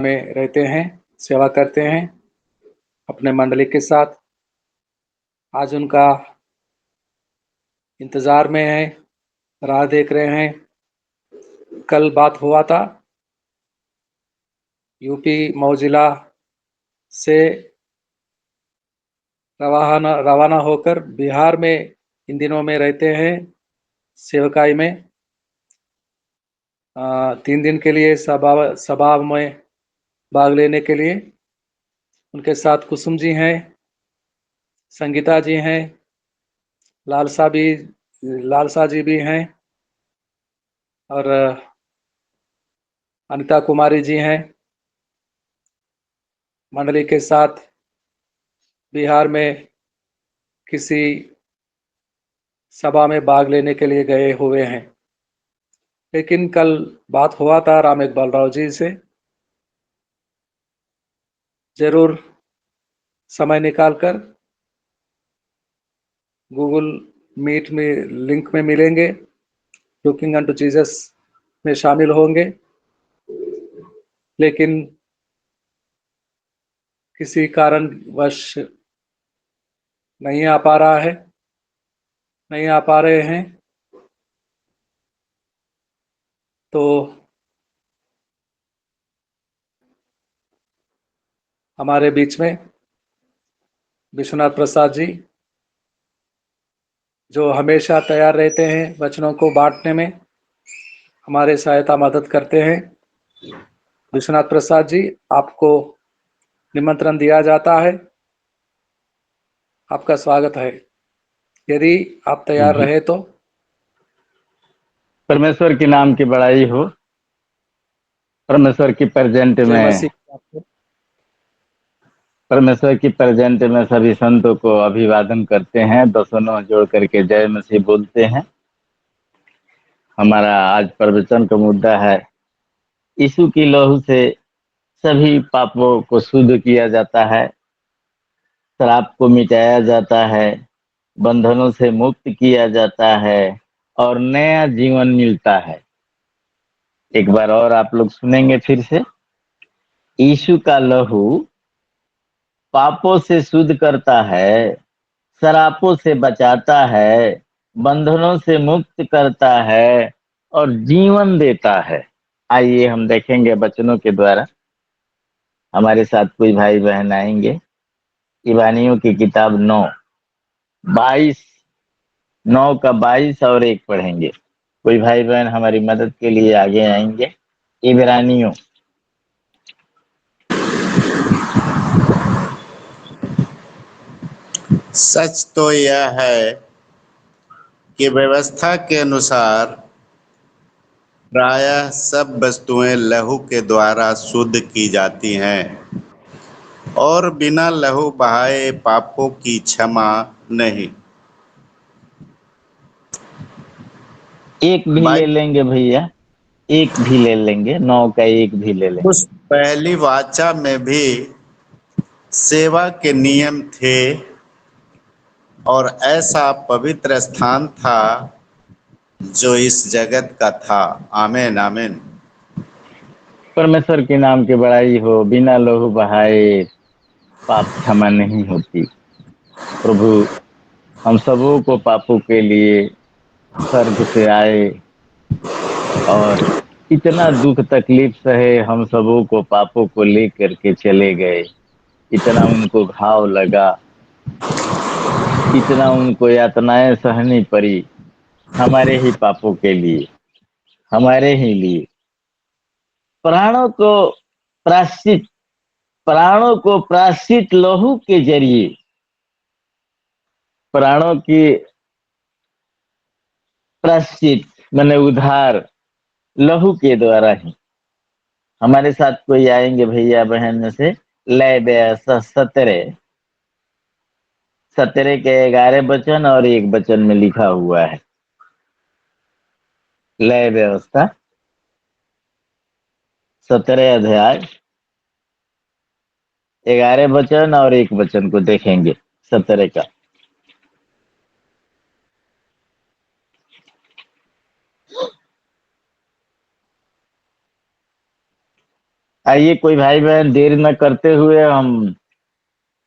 में रहते हैं, सेवा करते हैं अपने मंडली के साथ। आज उनका इंतजार में है, राह देख रहे हैं। कल बात हुआ था यूपी मऊ जिला से रवाना होकर बिहार में इन दिनों में रहते हैं सेवकाई में। 3 दिन के लिए सभा में भाग लेने के लिए उनके साथ कुसुम जी हैं, संगीता जी हैं, लालसा जी भी हैं और अनिता कुमारी जी हैं। मंडली के साथ बिहार में किसी सभा में भाग लेने के लिए गए हुए हैं। लेकिन कल बात हुआ था राम इकबाल राव जी से, जरूर समय निकालकर गूगल मीट में लिंक में मिलेंगे, लुकिंग अनटू जीसस में शामिल होंगे। लेकिन किसी कारणवश नहीं आ पा रहा है, नहीं आ पा रहे हैं। तो हमारे बीच में विश्वनाथ प्रसाद जी, जो हमेशा तैयार रहते हैं वचनों को बांटने में, हमारे सहायता मदद करते हैं। विश्वनाथ प्रसाद जी, आपको निमंत्रण दिया जाता है, आपका स्वागत है। यदि आप तैयार जी, रहे तो। परमेश्वर के नाम की बड़ाई हो। परमेश्वर की प्रेजेंट जय में मसीह। आपको परमेश्वर की प्रेजेंट में सभी संतों को अभिवादन करते हैं, दोनों जोड़ करके जय मसीह बोलते हैं। हमारा आज प्रवचन का मुद्दा है, यीशु की लहू से सभी पापों को शुद्ध किया जाता है, श्राप को मिटाया जाता है, बंधनों से मुक्त किया जाता है और नया जीवन मिलता है। एक बार और आप लोग सुनेंगे फिर से। यीशु का लहू पापों से शुद्ध करता है, शरापों से बचाता है, बंधनों से मुक्त करता है और जीवन देता है। आइए हम देखेंगे वचनों के द्वारा। हमारे साथ कोई भाई बहन आएंगे। इब्रानियों की किताब 9 का 22 और 1 पढ़ेंगे। कोई भाई बहन हमारी मदद के लिए आगे आएंगे। इब्रानियों सच तो यह है कि व्यवस्था के अनुसार प्रायः सब वस्तुएं लहू के द्वारा शुद्ध की जाती हैं और बिना लहू बहाए पापों की क्षमा नहीं। एक भी ले लेंगे भैया, एक भी ले लेंगे, 9 का 1 भी ले लेंगे। उस पहली वाचा में भी सेवा के नियम थे और ऐसा पवित्र स्थान था जो इस जगत का था। आमीन आमीन। परमेश्वर के नाम की बड़ाई हो। बिना लहू बहाए पाप क्षमा नहीं होती। प्रभु हम सबों को पापों के लिए स्वर्ग से आए और इतना दुख तकलीफ सहे, हम सबों को पापों को लेकर के चले गए। इतना उनको घाव लगा, इतना उनको यातनाएं सहनी पड़ी, हमारे ही पापों के लिए, हमारे ही लिए। प्राणों को प्राश्चित प्राणों को प्राश्चित लहू के जरिए, प्राणों की प्राश्चित माने उद्धार लहू के द्वारा ही। हमारे साथ कोई आएंगे भैया बहन में से। लय 17 के 11 वचन और 1 वचन में लिखा हुआ है। लय व्यवस्था 17 अध्याय 11 वचन और 1 वचन को देखेंगे। 17 का आइए कोई भाई बहन देर न करते हुए हम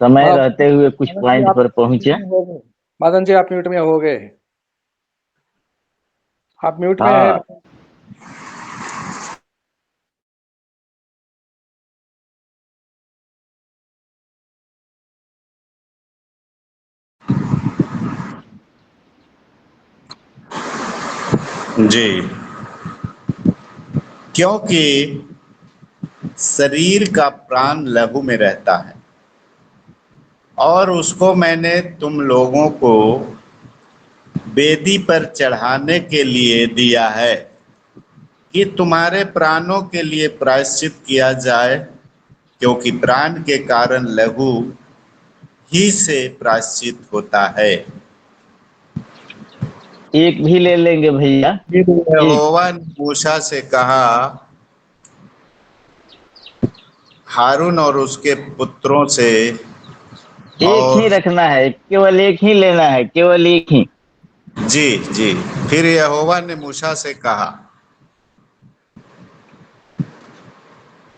समय रहते हुए कुछ मदन जी पॉइंट आप पर पहुंचे। म्यूट में हो गए। मदन जी आप म्यूट में हो गए। आप म्यूट में है। हाँ जी, क्योंकि शरीर का प्राण लहू में रहता है और उसको मैंने तुम लोगों को वेदी पर चढ़ाने के लिए दिया है कि तुम्हारे प्राणों के लिए प्रायश्चित किया जाए, क्योंकि प्राण के कारण लहू ही से प्रायश्चित होता है। एक भी ले लेंगे भैया। फिर एक यहोवा ने मूसा से कहा, हारून और उसके पुत्रों से, एक ही और रखना है, केवल एक ही लेना है, केवल एक ही। जी जी, फिर यहोवा ने मूसा से कहा,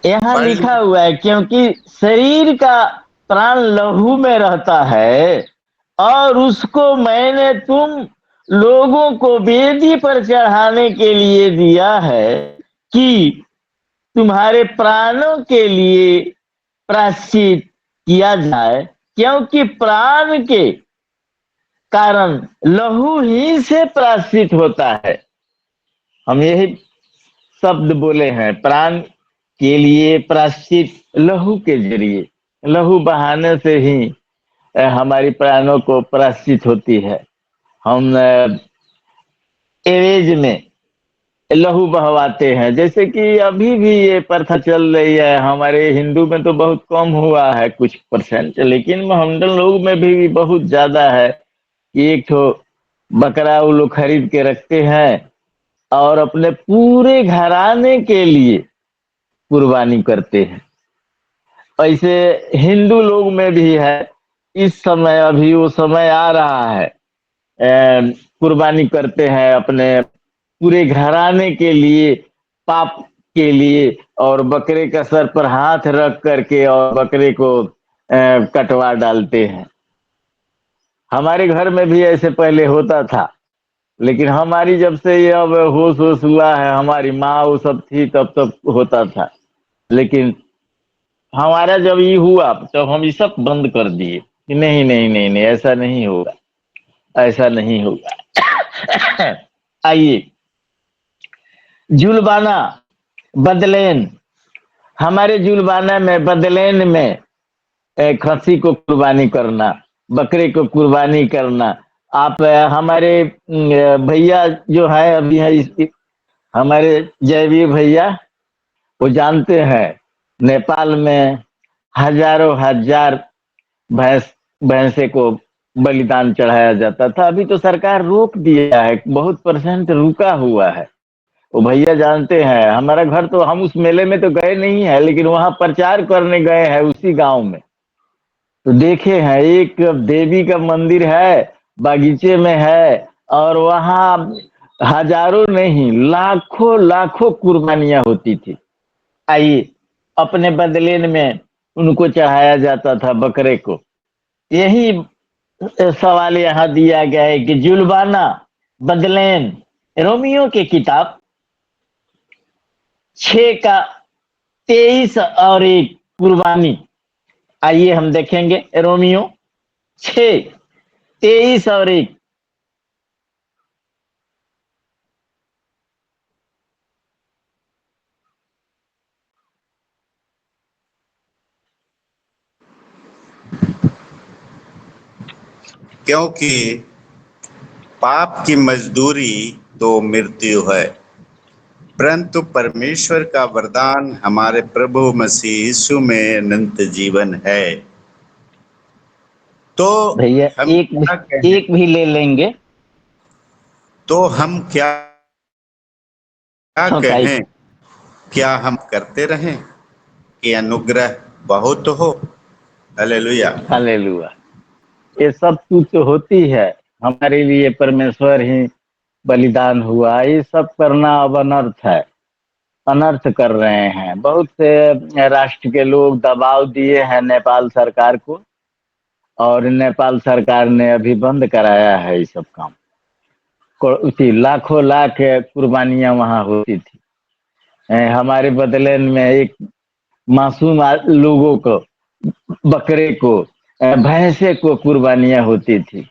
यहाँ पढ़ ली। लिखा हुआ है क्योंकि शरीर का प्राण लहू में रहता है और उसको मैंने तुम लोगों को वेदी पर चढ़ाने के लिए दिया है कि तुम्हारे प्राणों के लिए प्रायश्चित किया जाए, क्योंकि प्राण के कारण लहू ही से प्रायश्चित होता है। हम यही शब्द बोले हैं, प्राण के लिए प्रायश्चित लहू के जरिए, लहू बहाने से ही हमारी प्राणों को प्रायश्चित होती है। हम एवेज में लहू बहवाते हैं, जैसे कि अभी भी ये प्रथा चल रही है। हमारे हिंदू में तो बहुत कम हुआ है, कुछ परसेंट, लेकिन मोहम्मदन लोग में भी बहुत ज्यादा है कि एक तो बकरा वो लोग खरीद के रखते हैं और अपने पूरे घराने के लिए कुर्बानी करते हैं। ऐसे हिंदू लोग में भी है। इस समय अभी वो समय आ रहा है, कुर्बानी करते हैं अपने पूरे घराने के लिए, पाप के लिए, और बकरे का सर पर हाथ रख करके और बकरे को कटवा डालते हैं। हमारे घर में भी ऐसे पहले होता था, लेकिन हमारी जब से ये अब होश होश हुआ है, हमारी माँ वो सब थी तब तब होता था, लेकिन हमारा जब ये हुआ तब हम ये सब बंद कर दिए कि नहीं नहीं नहीं नहीं, ऐसा नहीं होगा, ऐसा नहीं होगा। आइए, जुलबाना बदलेन, हमारे जुलबाना में बदलेन में खस्सी को कुर्बानी करना, बकरे को कुर्बानी करना। आप हमारे भैया जो है अभी है हमारे जयवीर भैया, वो जानते हैं नेपाल में हजारों हजार भैंस भैंसे को बलिदान चढ़ाया जाता था। अभी तो सरकार रोक दिया है, बहुत परसेंट रुका हुआ है। वो भैया जानते हैं, हमारा घर तो, हम उस मेले में तो गए नहीं है, लेकिन वहां प्रचार करने गए हैं उसी गांव में, तो देखे हैं एक देवी का मंदिर है, बागीचे में है, और वहां हजारों नहीं लाखों लाखों कुर्बानियां होती थी। आइए, अपने बदलेन में उनको चढ़ाया जाता था बकरे को। यही सवाल यहाँ दिया गया है कि जुल्बाना बदलेन, रोमियो की किताब 6 का 23 और 1 कुर्बानी। आइए हम देखेंगे रोमियो 6, 23 और 1। क्योंकि पाप की मजदूरी तो मृत्यु है, परंतु परमेश्वर का वरदान हमारे प्रभु मसीह यीशु में अनंत जीवन है। तो भैया हम एक क्या कहें, एक भी ले लेंगे। तो हम क्या क्या बताइए। कहें, क्या हम करते रहें कि अनुग्रह बहुत हो। हालेलुया। हालेलुया। ये सब कुछ होती है हमारे लिए, परमेश्वर ही बलिदान हुआ, ये सब करना अब अनर्थ है। अनर्थ कर रहे हैं। बहुत से राष्ट्र के लोग दबाव दिए हैं नेपाल सरकार को, और नेपाल सरकार ने अभी बंद कराया है ये सब काम। उसी लाखों लाख कुर्बानियां वहां होती थी। हमारे बदले में एक मासूम लोगों को, बकरे को, भैंसे को कुर्बानियां होती थी।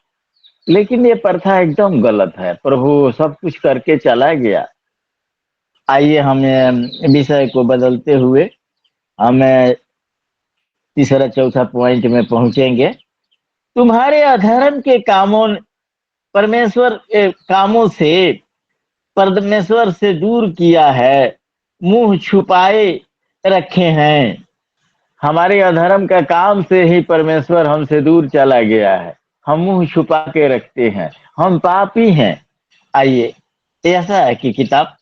लेकिन ये प्रथा एकदम गलत है। प्रभु सब कुछ करके चला गया। आइए हम विषय को बदलते हुए हम तीसरा चौथा पॉइंट में पहुंचेंगे। तुम्हारे अधर्म के कामों, परमेश्वर के कामों से परमेश्वर से दूर किया है, मुंह छुपाए रखे हैं। हमारे अधर्म का काम से ही परमेश्वर हमसे दूर चला गया है। हम मुंह छुपा के रखते हैं, हम पापी हैं। आइए, ऐसा है कि किताब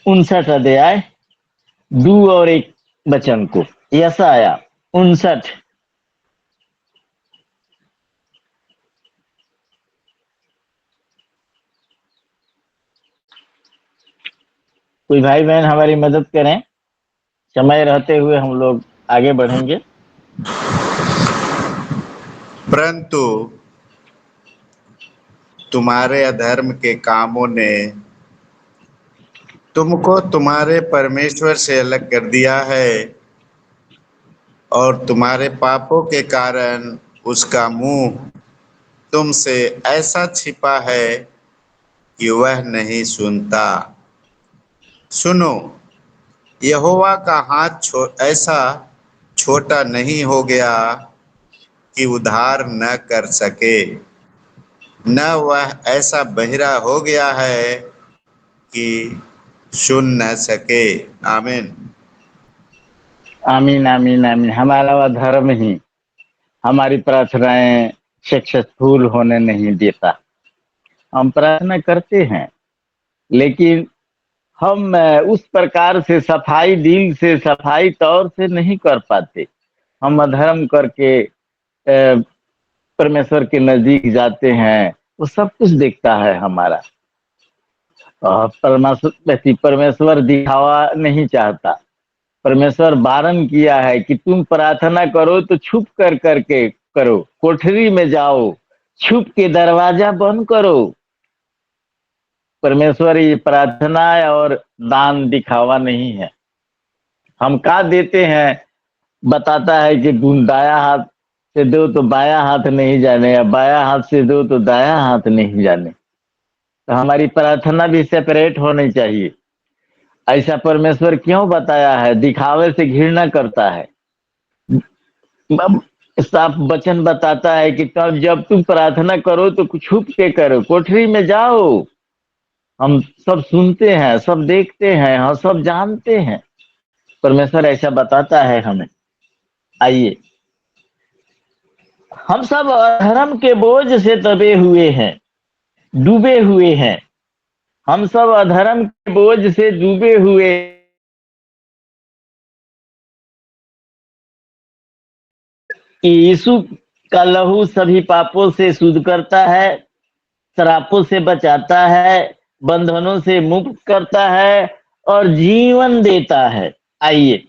59 अध्याय 2 और 1 वचन को, ऐसा आया 59। कोई भाई बहन हमारी मदद करें, समय रहते हुए हम लोग आगे बढ़ेंगे। परंतु तुम्हारे अधर्म के कामों ने तुमको तुम्हारे परमेश्वर से अलग कर दिया है, और तुम्हारे पापों के कारण उसका मुंह तुमसे ऐसा छिपा है कि वह नहीं सुनता। सुनो, यहोवा का हाथ ऐसा छोटा नहीं हो गया कि उद्धार न कर सके, न वह ऐसा बहिरा हो गया है कि सुन न सके। आमीन। आमीन आमीन आमीन। हमारा धर्म ही हमारी प्रार्थनाएं सक्सेसफुल होने नहीं देता। हम प्रार्थना करते हैं, लेकिन हम उस प्रकार से सफाई दिल से, सफाई तौर से नहीं कर पाते। हम अधर्म करके परमेश्वर के नजदीक जाते हैं, वो सब कुछ देखता है हमारा। परमेश्वर दिखावा नहीं चाहता। परमेश्वर बारन किया है कि तुम प्रार्थना करो तो छुप कर करके करो, कोठरी में जाओ, छुप के दरवाजा बंद करो। परमेश्वर ये प्रार्थना और दान दिखावा नहीं है। हम का देते हैं, बताता है कि तुम दाया हाथ से दो तो बाया हाथ नहीं जाने, या बाया हाथ से दो तो दाया हाथ नहीं जाने। तो हमारी प्रार्थना भी सेपरेट होनी चाहिए। ऐसा परमेश्वर क्यों बताया है? दिखावे से घृणा करता है। साफ वचन बताता है कि तब जब तुम प्रार्थना करो तो छुप के करो, कोठरी में जाओ। हम सब सुनते हैं, सब देखते हैं, हम सब जानते हैं। परमेश्वर ऐसा बताता है हमें। आइए, हम सब अधर्म के बोझ से दबे हुए हैं, डूबे हुए हैं। हम सब अधर्म के बोझ से डूबे हुए, कि यीशु का लहू सभी पापों से शुद्ध करता है, श्रापों से बचाता है, बंधनों से मुक्त करता है और जीवन देता है। आइए,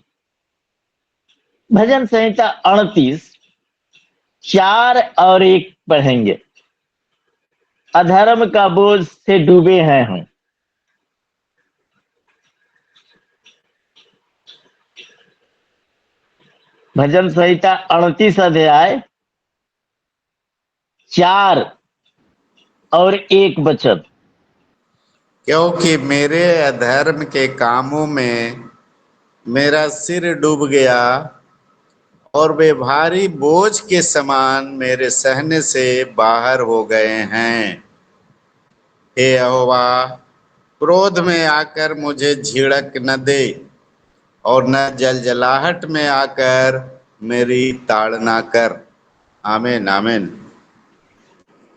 भजन संहिता 38 4 और 1 पढ़ेंगे। अधर्म का बोझ से डूबे हैं हम। भजन संहिता 38 अध्याय 4 और 1 वचन। क्योंकि मेरे अधर्म के कामों में मेरा सिर डूब गया, और वे भारी बोझ के समान मेरे सहने से बाहर हो गए हैं। हे यहोवा, क्रोध में आकर मुझे झिड़क न दे, और न जलजलाहट में आकर मेरी ताड़ना कर। आमीन आमीन।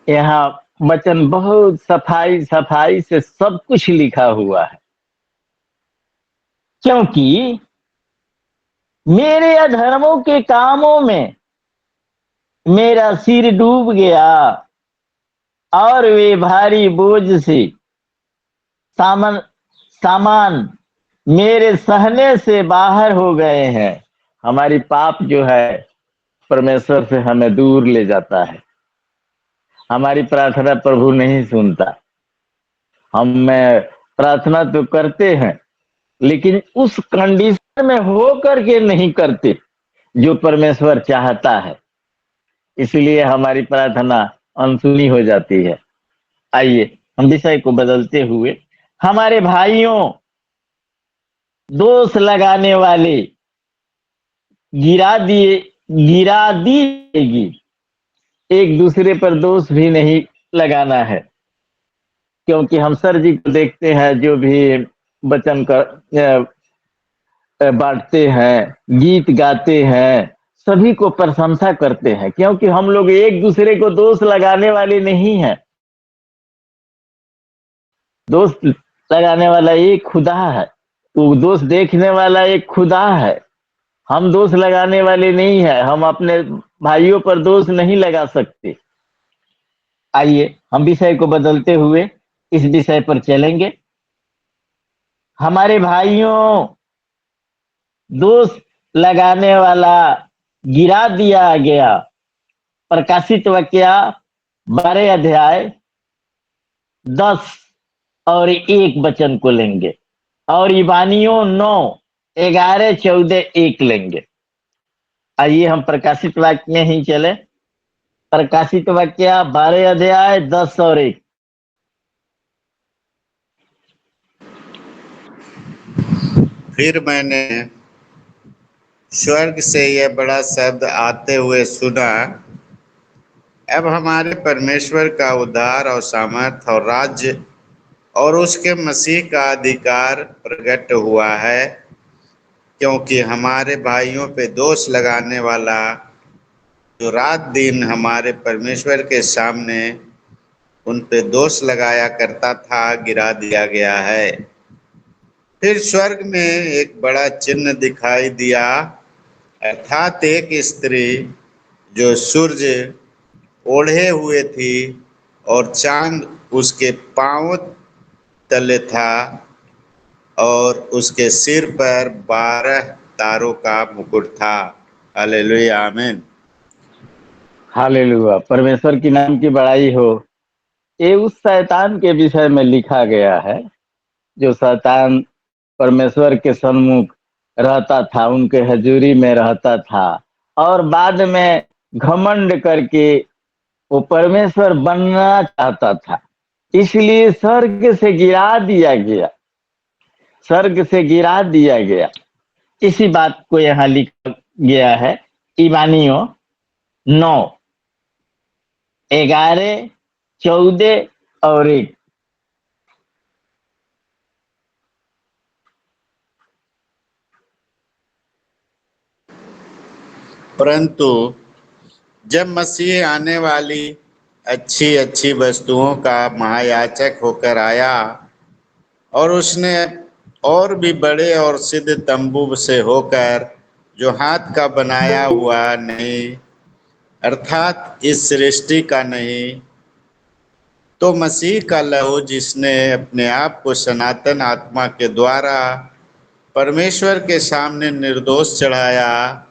यहाँ वचन बहुत सफाई सफाई से सब कुछ लिखा हुआ है। क्योंकि मेरे अधर्मों के कामों में मेरा सिर डूब गया, और वे भारी बोझ से सामन सामान मेरे सहने से बाहर हो गए हैं। हमारी पाप जो है परमेश्वर से हमें दूर ले जाता है। हमारी प्रार्थना प्रभु नहीं सुनता। हम में प्रार्थना तो करते हैं, लेकिन उस कंडीशन में हो करके नहीं करते जो परमेश्वर चाहता है। इसलिए हमारी प्रार्थना अनसुनी हो जाती है। आइए हम विषय को बदलते हुए, हमारे भाइयों, दोष लगाने वाले गिरा दीजिएगी। एक दूसरे पर दोष भी नहीं लगाना है, क्योंकि हम सर जी को देखते हैं जो भी वचन बांटते हैं, गीत गाते हैं, सभी को प्रशंसा करते हैं, क्योंकि हम लोग एक दूसरे को दोष लगाने वाले नहीं हैं। दोष लगाने वाला एक खुदा है, वो दोष देखने वाला एक खुदा है। हम दोष लगाने वाले नहीं है। हम अपने भाइयों पर दोष नहीं लगा सकते। आइए हम विषय को बदलते हुए इस विषय पर चलेंगे। हमारे भाइयों, दोष लगाने वाला गिरा दिया गया। प्रकाशित वाक्य 12 अध्याय 10 और 1 वचन को लेंगे, और इबानियों 9, 11, 14, 1 लेंगे। आइए हम प्रकाशित वाक्य में ही चले। प्रकाशित वाक्य 12 अध्याय 10 और 1। फिर मैंने स्वर्ग से यह बड़ा शब्द आते हुए सुना, अब हमारे परमेश्वर का उद्धार और सामर्थ और राज्य और उसके मसीह का अधिकार प्रकट हुआ है, क्योंकि हमारे भाइयों पे दोष लगाने वाला जो रात दिन हमारे परमेश्वर के सामने उन पे दोष लगाया करता था, गिरा दिया गया है। फिर स्वर्ग में एक बड़ा चिन्ह दिखाई दिया, अर्थात एक स्त्री जो सूर्य ओढ़े हुए थी और चांद उसके पांव तले था, और उसके सिर पर 12 तारों का मुकुट था। हालेलुया, आमीन। हालेलुया, परमेश्वर की नाम की बड़ाई हो। ये उस शैतान के विषय में लिखा गया है जो शैतान परमेश्वर के सन्मुख रहता था, उनके हजूरी में रहता था, और बाद में घमंड करके वो परमेश्वर बनना चाहता था, इसलिए स्वर्ग से गिरा दिया गया। स्वर्ग से गिरा दिया गया, इसी बात को यहाँ लिखा गया है। इबानियों 9, 11, 14 और 1। परंतु जब मसीह आने वाली अच्छी अच्छी वस्तुओं का महायाजक होकर आया, और उसने और भी बड़े और सिद्ध तंबू से होकर, जो हाथ का बनाया हुआ नहीं, अर्थात इस सृष्टि का नहीं, तो मसीह का लहू जिसने अपने आप को सनातन आत्मा के द्वारा परमेश्वर के सामने निर्दोष चढ़ाया,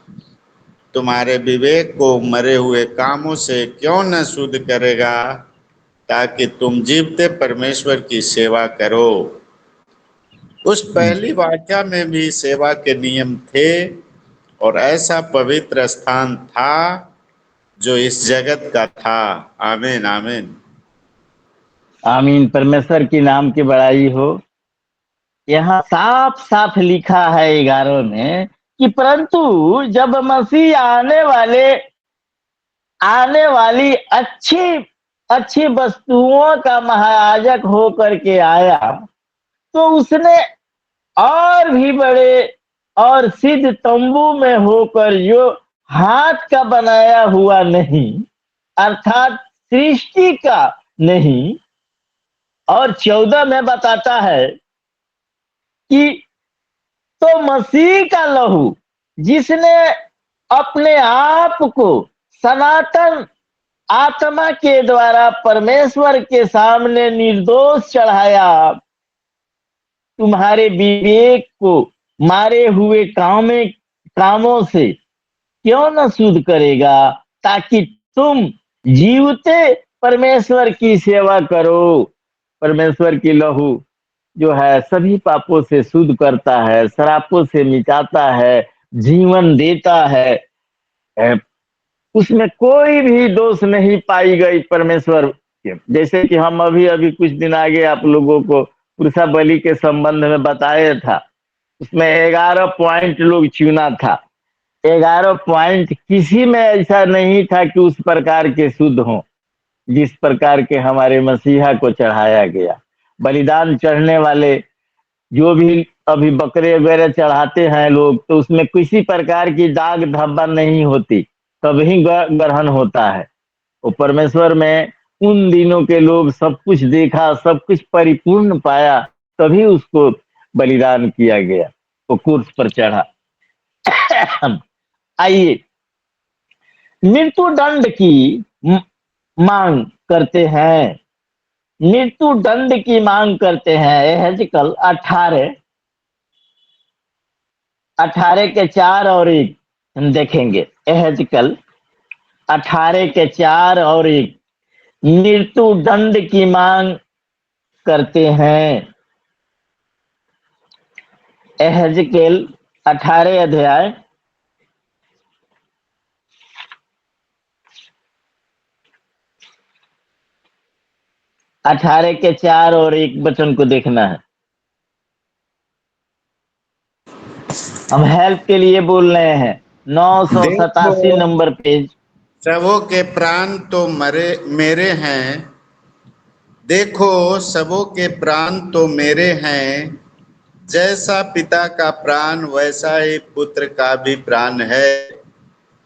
तुम्हारे विवेक को मरे हुए कामों से क्यों न शुद्ध करेगा, ताकि तुम जीवते परमेश्वर की सेवा करो। उस पहली वाचा में भी सेवा के नियम थे, और ऐसा पवित्र स्थान था जो इस जगत का था। आमीन, आमीन, आमीन। परमेश्वर की नाम की बड़ाई हो। यहाँ साफ साफ लिखा है 11 में कि परंतु जब मसीह आने वाली अच्छी अच्छी वस्तुओं का महायाजक होकर के आया, तो उसने और भी बड़े और सिद्ध तंबू में होकर, जो हाथ का बनाया हुआ नहीं, अर्थात सृष्टि का नहीं, और 14 में बताता है कि तो मसीह का लहू जिसने अपने आप को सनातन आत्मा के द्वारा परमेश्वर के सामने निर्दोष चढ़ाया, तुम्हारे विवेक को मारे हुए कामों से क्यों न शुद्ध करेगा, ताकि तुम जीवते परमेश्वर की सेवा करो। परमेश्वर की लहू जो है सभी पापों से शुद्ध करता है, श्रापों से मिटाता है, जीवन देता है। उसमें कोई भी दोष नहीं पाई गई परमेश्वर के। जैसे कि हम अभी अभी कुछ दिन आगे आप लोगों को पुरुषा बलि के संबंध में बताया था, उसमें 11 पॉइंट लोग चुना था। 11 पॉइंट किसी में ऐसा नहीं था कि उस प्रकार के शुद्ध हो जिस प्रकार के हमारे मसीहा को चढ़ाया गया। बलिदान चढ़ने वाले जो भी अभी बकरे वगैरह चढ़ाते हैं लोग, तो उसमें किसी प्रकार की दाग धब्बा नहीं होती, तभी ग्रहण होता है। वो परमेश्वर में उन दिनों के लोग सब कुछ देखा, सब कुछ परिपूर्ण पाया, तभी उसको बलिदान किया गया, वो क्रूस पर चढ़ा। आइए, मृत्यु दंड की मांग करते हैं, मृत्यु दंड की मांग करते हैं। एहेजकल 18 के 4 और 1 हम देखेंगे। एहेजकल 18 के 4 और 1 मृत्यु दंड की मांग करते हैं। एहेजकेल 18 अध्याय 18 के 4 और 1 वचन को देखना है। हम हेल्प के लिए बोल रहे हैं, 987 देखो, नंबर पेज। सबों के प्राण तो मेरे हैं। देखो, सबों के प्राण तो मेरे हैं। जैसा पिता का प्राण वैसा ही पुत्र का भी प्राण है।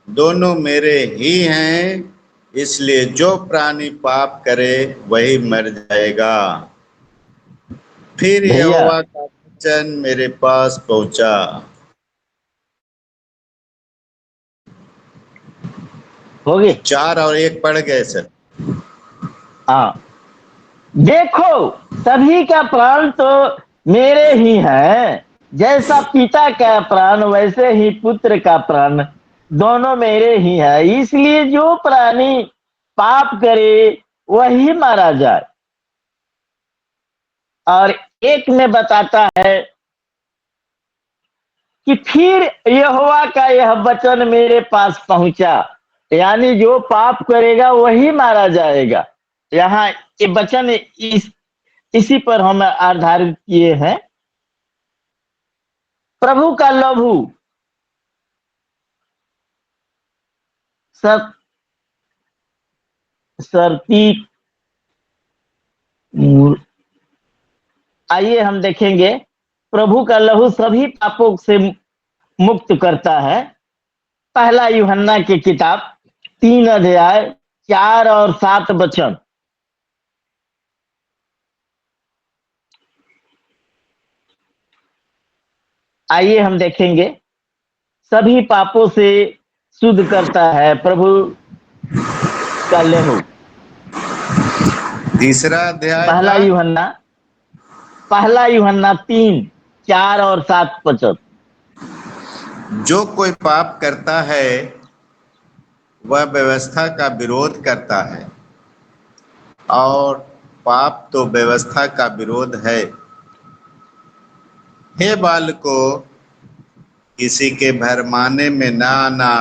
दोनों मेरे ही हैं। इसलिए जो प्राणी पाप करे वही मर जाएगा। फिर भैया यहोवा का वचन मेरे पास पहुंचा। हो गए? 4 और 1 पढ़ गए सर। हाँ, देखो सभी का प्राण तो मेरे ही है। जैसा पिता का प्राण वैसे ही पुत्र का प्राण, दोनों मेरे ही है। इसलिए जो प्राणी पाप करे वही मारा जाए। और एक में बताता है कि फिर यहोवा का यह वचन मेरे पास पहुंचा, यानी जो पाप करेगा वही मारा जाएगा। यहाँ ये वचन इसी पर हम आधारित किए हैं। प्रभु का लहू सरती। आइए हम देखेंगे, प्रभु का लहू सभी पापों से मुक्त करता है। पहला यूहन्ना की किताब 3 अध्याय 4 और 7 वचन। आइए हम देखेंगे, सभी पापों से शुद्ध करता है प्रभु का लहू। तीसरा अध्याय पहला था। यूहन्ना 3 4 और 7 वचन। जो कोई पाप करता है वह व्यवस्था का विरोध करता है, और पाप तो व्यवस्था का विरोध है। हे बालकों, किसी के भरमाने में न आना।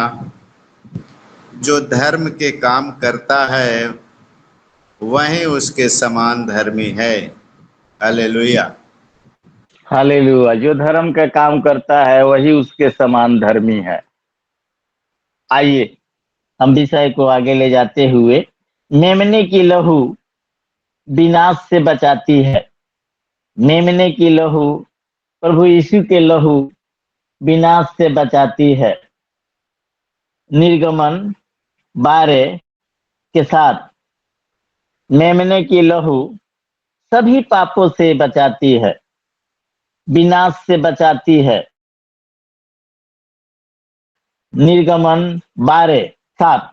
जो धर्म के काम करता है वही उसके समान धर्मी है। हालेलुया। हालेलुया। जो धर्म का काम करता है वही उसके समान धर्मी है। आइए हम विषय को आगे ले जाते हुए, मेमने की लहू विनाश से बचाती है। मेमने की लहू, प्रभु यीशु के लहू विनाश से बचाती है। निर्गमन 12 के साथ मेमने की लहू सभी पापों से बचाती है, विनाश से बचाती है। निर्गमन 12 7।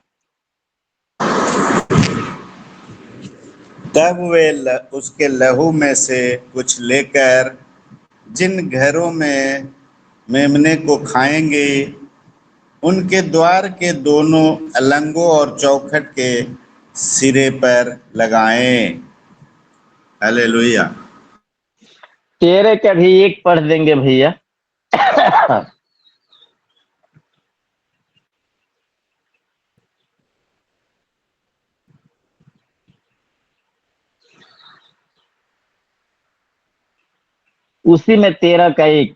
तब वे उसके लहू में से कुछ लेकर जिन घरों में मेमने को खाएंगे उनके द्वार के दोनों अलंगों और चौखट के सिरे पर लगाएं। हालेलुया। तेरे का भी एक पढ़ देंगे भैया। उसी में 13 का एक।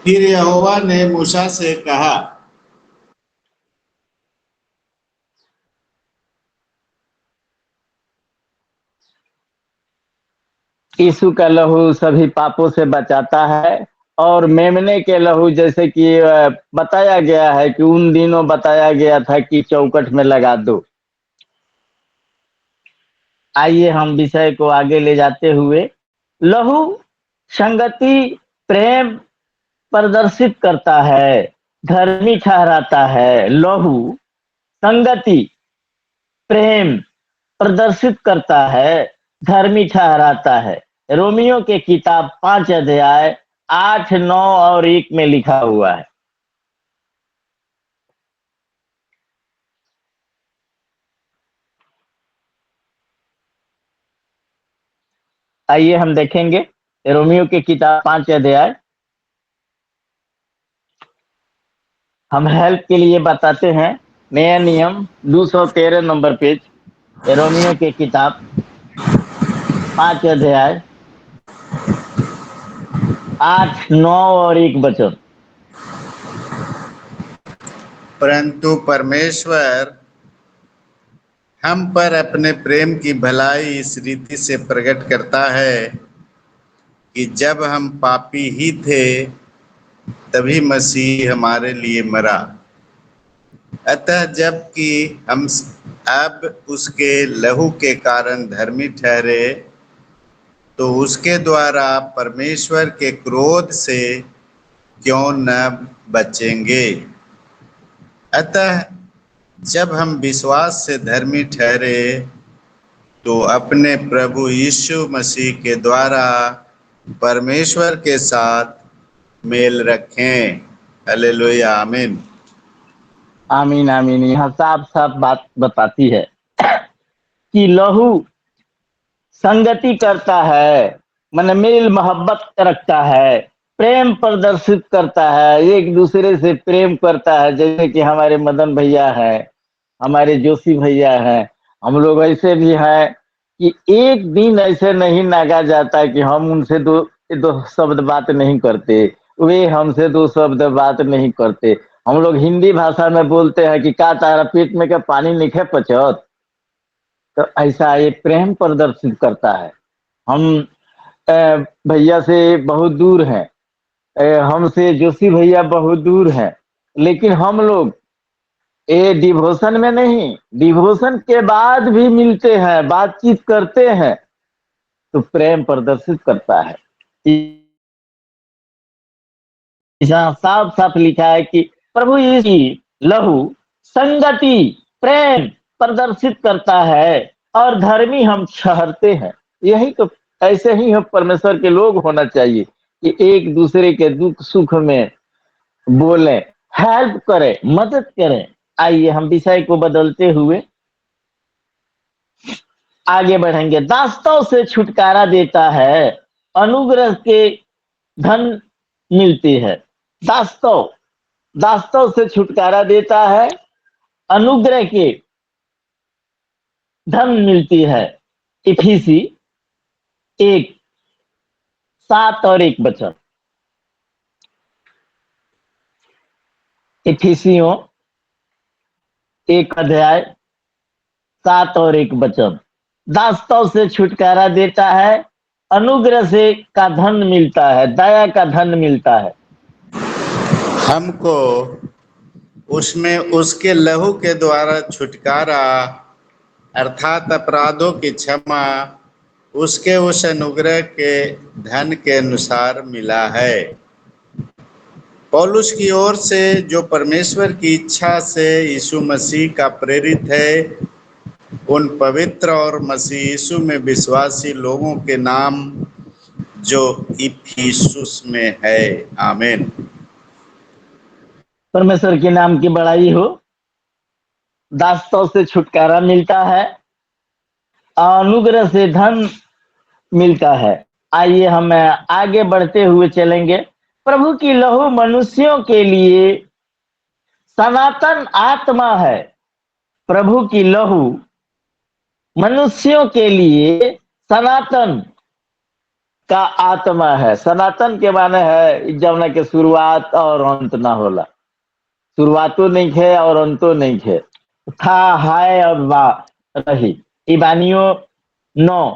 फिर यहोवा ने मूसा से कहा, यीशु का लहू सभी पापों से बचाता है, और मेमने के लहू जैसे कि बताया गया है कि उन दिनों बताया गया था कि चौखट में लगा दो। आइए हम विषय को आगे ले जाते हुए, लहू संगति प्रेम प्रदर्शित करता है, धर्मी ठहराता है। लहू संगति प्रेम प्रदर्शित करता है, धर्मी ठहराता है। रोमियो के किताब 5 अध्याय 8, 9 और 1 में लिखा हुआ है। आइए हम देखेंगे रोमियो की किताब 5 अध्याय। हम हेल्प के लिए बताते हैं, नया नियम 213 नंबर पेज, रोमियो की किताब 5 अध्याय 8, 9 और 1 वचन। परंतु परमेश्वर हम पर अपने प्रेम की भलाई इस रीति से प्रकट करता है कि जब हम पापी ही थे तभी मसीह हमारे लिए मरा। अतः जबकि हम अब उसके लहू के कारण धर्मी ठहरे तो उसके द्वारा परमेश्वर के क्रोध से क्यों न बचेंगे। अतः जब हम विश्वास से धर्मी ठहरे तो अपने प्रभु यीशु मसीह के द्वारा परमेश्वर के साथ मेल रखें। हालेलुया, आमीन। आमीन आमीन। यहाँ साफ साफ बात बताती है कि लहू संगति करता है, मन मेल मोहब्बत रखता है, प्रेम प्रदर्शित करता है, एक दूसरे से प्रेम करता है। जैसे कि हमारे मदन भैया है, हमारे जोशी भैया हैं, हम लोग ऐसे भी हैं कि एक दिन ऐसे नहीं नागा जाता कि हम उनसे दो शब्द बात नहीं करते, वे हमसे 2 शब्द बात नहीं करते। हम लोग हिंदी भाषा में बोलते हैं कि का तारा पेट में का पानी निखे पचत। तो ऐसा ये प्रेम प्रदर्शित करता है। हम भैया से बहुत दूर हैं, हमसे जोशी भैया बहुत दूर हैं, लेकिन हम लोग ये डिवोशन में नहीं, डिवोशन के बाद भी मिलते हैं, बातचीत करते हैं, तो प्रेम प्रदर्शित करता है। साफ साफ लिखा है कि प्रभु यीशु लहू संगति प्रेम प्रदर्शित करता है और धर्मी हम ठहरते हैं। यही तो, ऐसे ही हम परमेश्वर के लोग होना चाहिए कि एक दूसरे के दुख सुख में बोलें, हेल्प करें, मदद करें। आइए हम विषय को बदलते हुए आगे बढ़ेंगे। दास्तों से छुटकारा देता है, अनुग्रह के धन मिलती है। दास्तों दास्तों से छुटकारा देता है, अनुग्रह के धन मिलती है। इफिसी 1, 7 और 1 वचन। इफिसियों 1 अध्याय 7 और 1 वचन। दास्तों से छुटकारा देता है, अनुग्रह से का धन मिलता है, दया का धन मिलता है। हमको उसमें उसके लहू के द्वारा छुटकारा अर्थात अपराधों की क्षमा उसके उस अनुग्रह के धन के अनुसार मिला है। पौलुस की ओर से जो परमेश्वर की इच्छा से यीशु मसीह का प्रेरित है, उन पवित्र और मसीह यीशु में विश्वासी लोगों के नाम जो इफिसुस में है। आमीन। परमेश्वर के नाम की बड़ाई हो। दासत्व से छुटकारा मिलता है, अनुग्रह से धन मिलता है। आइए हम आगे बढ़ते हुए चलेंगे। प्रभु की लहू मनुष्यों के लिए सनातन आत्मा है। प्रभु की लहू मनुष्यों के लिए सनातन का आत्मा है। सनातन के माने है जमुना के शुरुआत और अंत ना होला। शुरुआतो नहीं है और अंतो नहीं है, था है और बा रही। इबानियों 9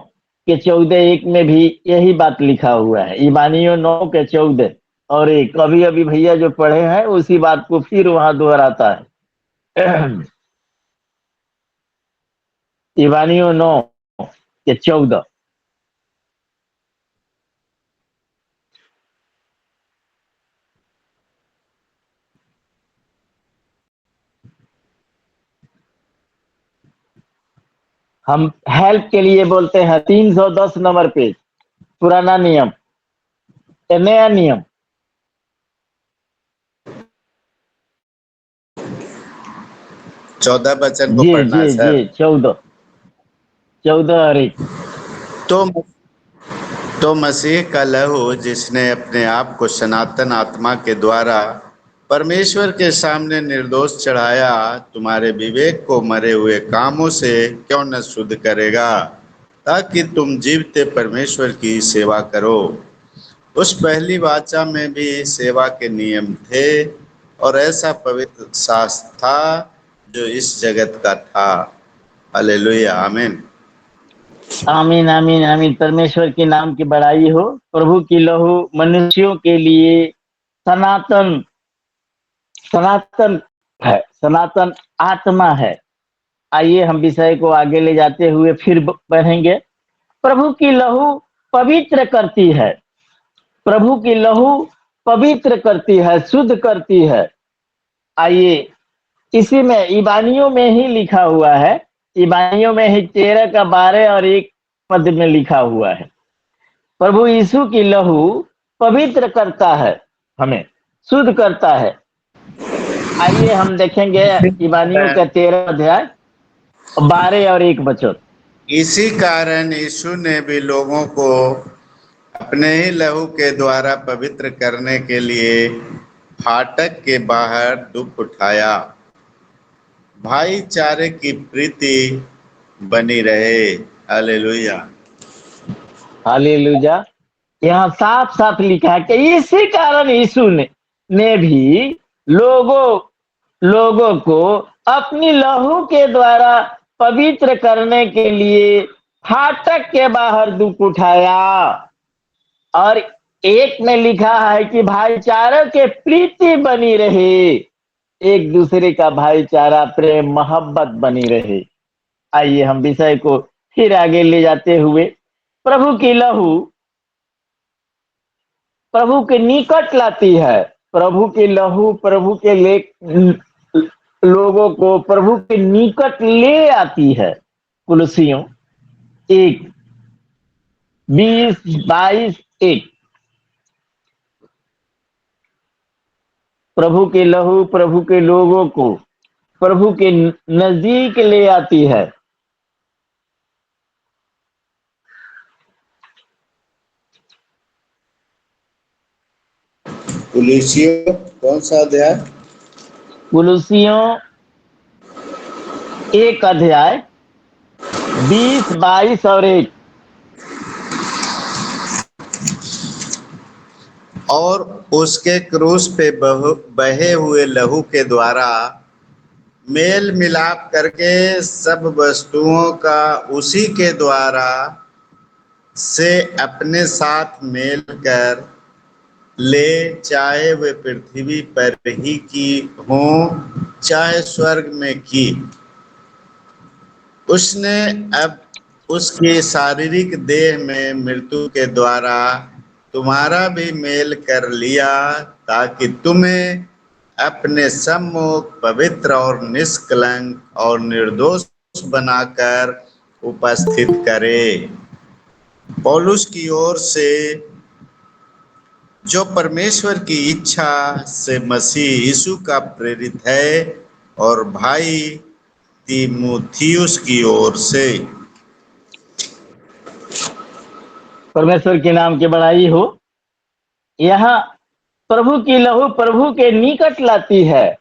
के 14:1 में भी यही बात लिखा हुआ है। इबानियों 9 के 14 और 1 अभी अभी भैया जो पढ़े हैं उसी बात को फिर वहां दोहराता है। इबानियों 9 के 14। हम हेल्प के लिए बोलते हैं 310 नंबर पेज, पुराना नियम, नया नियम। 14 वचन को जी पढ़ना है जी सर। जी 14 और 1। तो तो मसीह का लहू, जिसने अपने आप को सनातन आत्मा के द्वारा परमेश्वर के सामने निर्दोष चढ़ाया, तुम्हारे विवेक को मरे हुए कामों से क्यों न शुद्ध करेगा, ताकि तुम जीवते परमेश्वर की सेवा करो। उस पहली वाचा में भी सेवा के नियम थे, और ऐसा पवित्र शास्त्र था जो इस जगत का था। हालेलुया, आमीन। आमीन आमीन आमीन। परमेश्वर के नाम की बड़ाई हो। प्रभु की लहू मनुष्यों के लिए सनातन सनातन है, सनातन आत्मा है। आइए हम विषय को आगे ले जाते हुए फिर बढ़ेंगे। प्रभु की लहू पवित्र करती है। प्रभु की लहू पवित्र करती है, शुद्ध करती है। आइए इसी में इबानियों में ही लिखा हुआ है। इबानियों में ही 13 का 12 और 1 पद में लिखा हुआ है। प्रभु यीशु की लहू पवित्र करता है, हमें शुद्ध करता है। आइए हम देखेंगे इबानियों का 13 अध्याय 12 और 1 वचन। इसी कारण यीशु ने भी लोगों को अपने ही लहू के द्वारा पवित्र करने के लिए फाटक के बाहर दुख उठाया। भाईचारे की प्रीति बनी रहे। हालेलुया। हालेलुया। यहाँ साफ साफ लिखा है कि इसी कारण यीशु ने भी लोगों लोगों को अपनी लहू के द्वारा पवित्र करने के लिए फाटक के बाहर दुख उठाया। और 1 में लिखा है कि भाईचारे के प्रीति बनी रहे, एक दूसरे का भाईचारा प्रेम मोहब्बत बनी रहे। आइए हम विषय को फिर आगे ले जाते हुए, प्रभु की लहू प्रभु के निकट लाती है। प्रभु की लहू प्रभु के लोगों को प्रभु के निकट ले आती है। कुलसियों 1 20 22 1। प्रभु के लहू प्रभु के लोगों को प्रभु के नजदीक ले आती है। कुलुसियों कौन सा अध्याय? कुलसियों 1 अध्याय 20 22 और 1। और उसके क्रूस पे बहे हुए लहू के द्वारा मेल मिलाप करके सब वस्तुओं का उसी के द्वारा से अपने साथ मेल कर ले, चाहे वे पृथ्वी पर ही की हों चाहे स्वर्ग में की। उसने अब उसकी शारीरिक देह में मृत्यु के द्वारा तुम्हारा भी मेल कर लिया, ताकि तुम्हें अपने सम्मुख पवित्र और निष्कलंक और निर्दोष बनाकर उपस्थित करे। पौलुस की ओर से, जो परमेश्वर की इच्छा से मसीह यीशु का प्रेरित है, और भाई तीमुथियुस की ओर से। परमेश्वर के नाम की बड़ाई हो। यहाँ प्रभु की लहू प्रभु के निकट लाती है,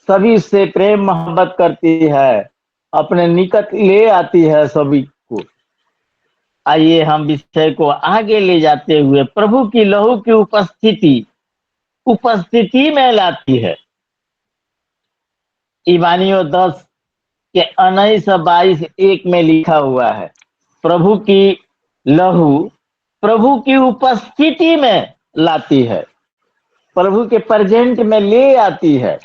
सभी से प्रेम मोहब्बत करती है, अपने निकट ले आती है सभी को। आइए हम विषय को आगे ले जाते हुए प्रभु की लहू की उपस्थिति में लाती है। इब्रानियों 10 के 19-22-1 में लिखा हुआ है, प्रभु की लहू प्रभु की उपस्थिति में लाती है, प्रभु के प्रेजेंट में ले आती है।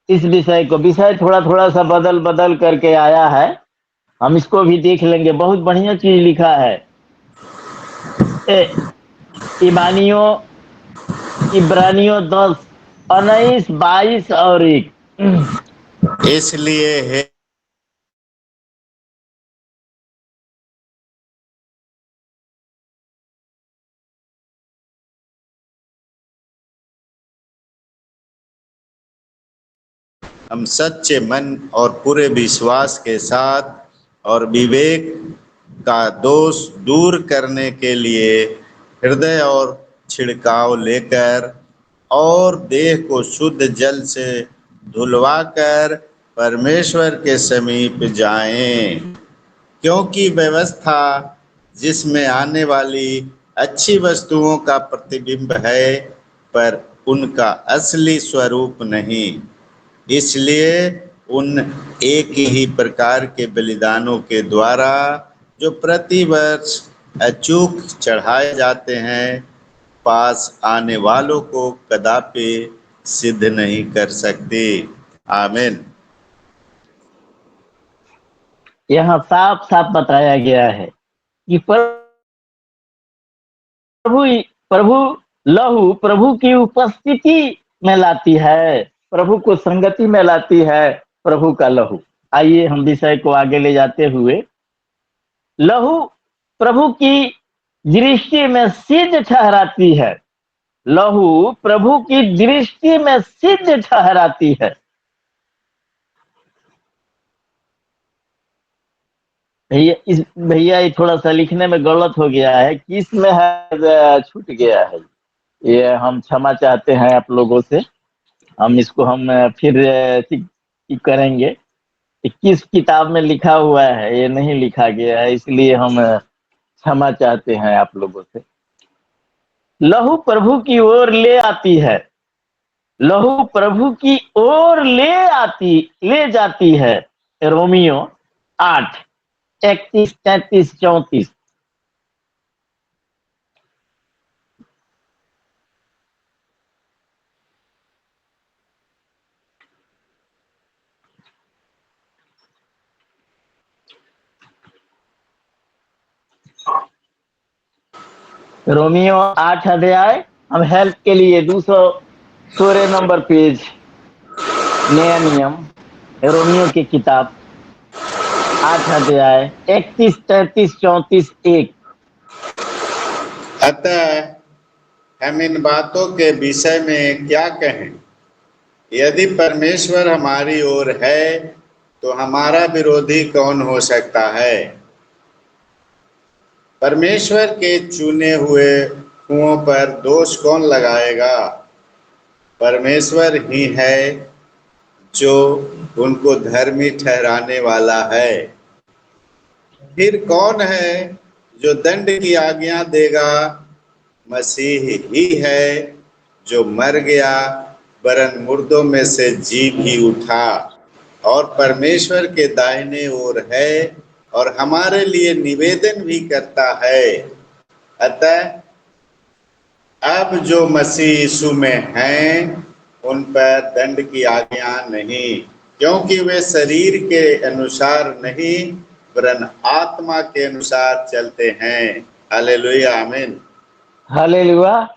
इस विषय थोड़ा सा बदल करके आया है, हम इसको भी देख लेंगे। बहुत बढ़िया चीज लिखा है इब्रानियों 10 19 22 और 1। इसलिए है हम सच्चे मन और पूरे विश्वास के साथ और विवेक का दोष दूर करने के लिए हृदय और छिड़काव लेकर और देह को शुद्ध जल से धुलवाकर परमेश्वर के समीप जाएं, क्योंकि व्यवस्था जिसमें आने वाली अच्छी वस्तुओं का प्रतिबिंब है, पर उनका असली स्वरूप नहीं। इसलिए उन एक ही प्रकार के बलिदानों के द्वारा जो प्रति वर्ष अचूक चढ़ाए जाते हैं, पास आने वालों को कदापि सिद्ध नहीं कर सकते। आमीन। यहाँ साफ साफ बताया गया है कि प्रभु लहू प्रभु की उपस्थिति में लाती है, प्रभु को संगति में लाती है प्रभु का लहू। आइए हम विषय को आगे ले जाते हुए, लहू प्रभु की दृष्टि में सिद्ध ठहराती है, लहू प्रभु की दृष्टि में सिद्ध ठहराती है। भैया ये थोड़ा सा लिखने में गलत हो गया है, किस में है, छूट गया है, ये हम क्षमा चाहते हैं आप लोगों से। हम इसको फिर ठीक करेंगे। किस किताब में लिखा हुआ है ये नहीं लिखा गया है, इसलिए हम क्षमा चाहते हैं आप लोगों से। लहू प्रभु की ओर ले आती है, लहू प्रभु की ओर ले जाती है। रोमियो 8 31 33 34। रोमियो 8 अध्याय, हम हेल्प के लिए 216 नंबर पेज, नया नियम, रोमियो की किताब 8 अध्याय 31 33 34 1। अतः हम इन बातों के विषय में क्या कहें? यदि परमेश्वर हमारी ओर है तो हमारा विरोधी कौन हो सकता है? परमेश्वर के चुने हुए कुओं पर दोष कौन लगाएगा? परमेश्वर ही है जो उनको धर्मी ठहराने वाला है। फिर कौन है जो दंड की आज्ञा देगा? मसीह ही है जो मर गया, वरन मुर्दों में से जी भी उठा, और परमेश्वर के दाहिने ओर है और हमारे लिए निवेदन भी करता है। अतः अब जो मसीह यीशु में हैं, उन पर दंड की आज्ञा नहीं, क्योंकि वे शरीर के अनुसार नहीं वरन आत्मा के अनुसार चलते हैं। हालेलुया, आमीन। हालेलुया।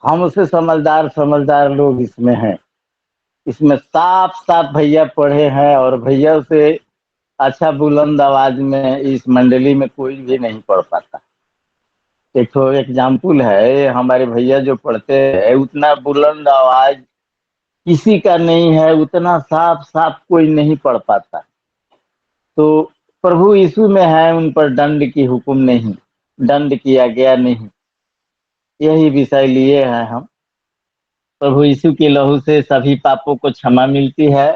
हमसे समझदार समझदार लोग इसमें हैं। इसमें साफ साफ भैया पढ़े हैं, और भैया से अच्छा बुलंद आवाज में इस मंडली में कोई भी नहीं पढ़ पाता। एक तो एग्जाम्पल है, हमारे भैया जो पढ़ते हैं उतना बुलंद आवाज किसी का नहीं है, उतना साफ साफ कोई नहीं पढ़ पाता। तो प्रभु यीशु में है, उन पर दंड की हुक्म नहीं, दंड किया गया नहीं। यही विषय लिए हैं हम। प्रभु यीशु के लहू से सभी पापों को क्षमा मिलती है।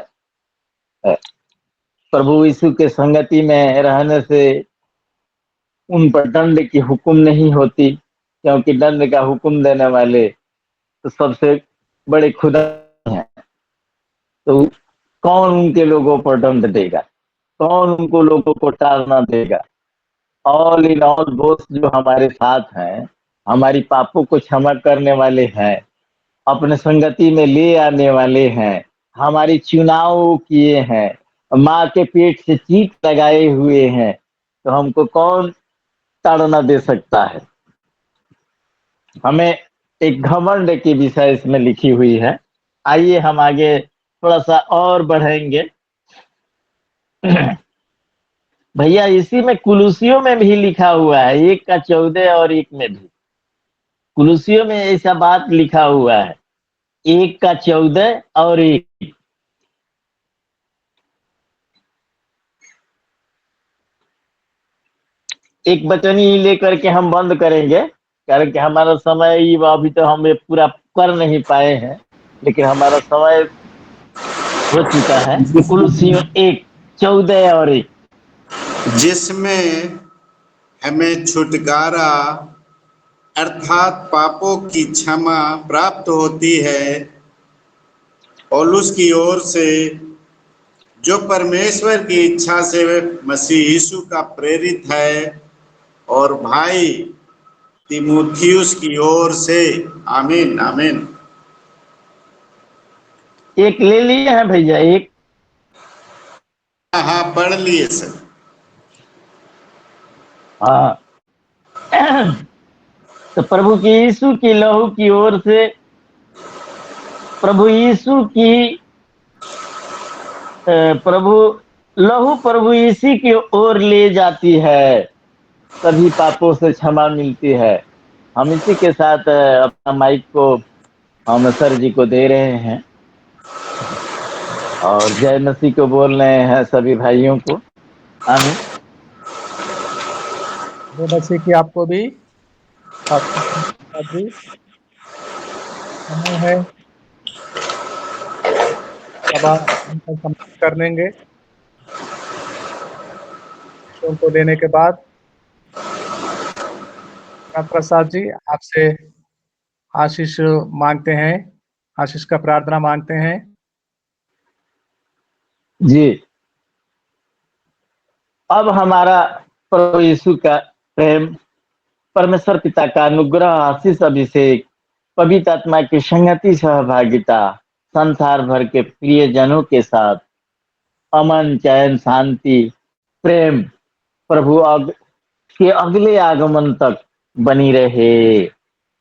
प्रभु यीशु के संगति में रहने से उन पर दंड की हुक्म नहीं होती, क्योंकि दंड का हुक्म देने वाले तो सबसे बड़े खुदा हैं। तो कौन उनके लोगों पर दंड देगा, कौन उनको लोगों को टालना देगा। ऑल इन ऑल बोस जो हमारे साथ हैं, हमारी पापों को क्षमा करने वाले हैं, अपने संगति में ले आने वाले हैं, हमारी चुनाव किए हैं, माँ के पेट से चीख लगाए हुए हैं, तो हमको कौन ताड़ना दे सकता है। हमें एक घमंड की विषय इसमें लिखी हुई है। आइए हम आगे थोड़ा सा और बढ़ेंगे। भैया इसी में कुलुसियों में भी लिखा हुआ है, 1:14 और 1 में भी कुलुसियों में ऐसा बात लिखा हुआ है, 1:14 और 1। एक वचन ही लेकर के हम बंद करेंगे, कारण कि हमारा समय ही अभी तो हम ये पूरा कर नहीं पाए हैं, लेकिन हमारा समय हो चुका है। कुलुसियों 1:14 और 1। जिसमें हमें छुटकारा अर्थात पापों की क्षमा प्राप्त होती है, पौलुस की ओर से, जो परमेश्वर की इच्छा से मसीह यीशु का प्रेरित है, और भाई तीमुथियुस की ओर से। आमीन आमीन। एक ले लिए हैं भैया, एक। हाँ पढ़ लिए सर। हाँ। तो प्रभु की यीशु की लहू की ओर से, प्रभु यीशु की प्रभु लहू प्रभु यीशु की ओर ले जाती है, सभी पापों से क्षमा मिलती है। हम इसी के साथ अपना माइक को हम सर जी को दे रहे हैं, और जय मसीह को बोल रहे हैं सभी भाइयों को। आमीन। जय मसीह की आपको भी। जी समय है सभा समाप्त कर लेंगे। उनको देने के बाद प्रसाद जी आपसे आशीष मांगते हैं, आशीष का प्रार्थना मांगते हैं। जी, अब हमारा प्रभु यीशु का प्रेम, परमेश्वर पिता का अनुग्रह, आशीष, अभिषेक, पवित्र आत्मा की संगति, सहभागिता, संसार भर के प्रिय जनों के साथ अमन, चैन, शांति, प्रेम प्रभु के अगले आगमन तक बनी रहे।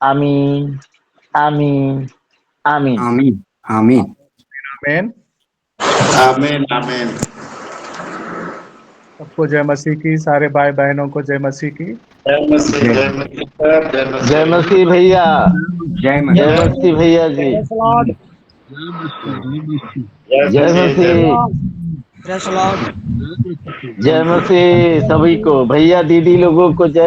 आमीन आमीन आमीन आमीन आमीन आमीन। आमीन आमीन। सबको जय मसीह की, सारे भाई बहनों को जय मसीह की। जय मसीह, जय मसीह सर, जय मसीह। जय मसीह भैया, जय जय मसीह। मसीह भैया जी, जय मसीह, जय मसीह। सभी को, भैया दीदी लोगों को जय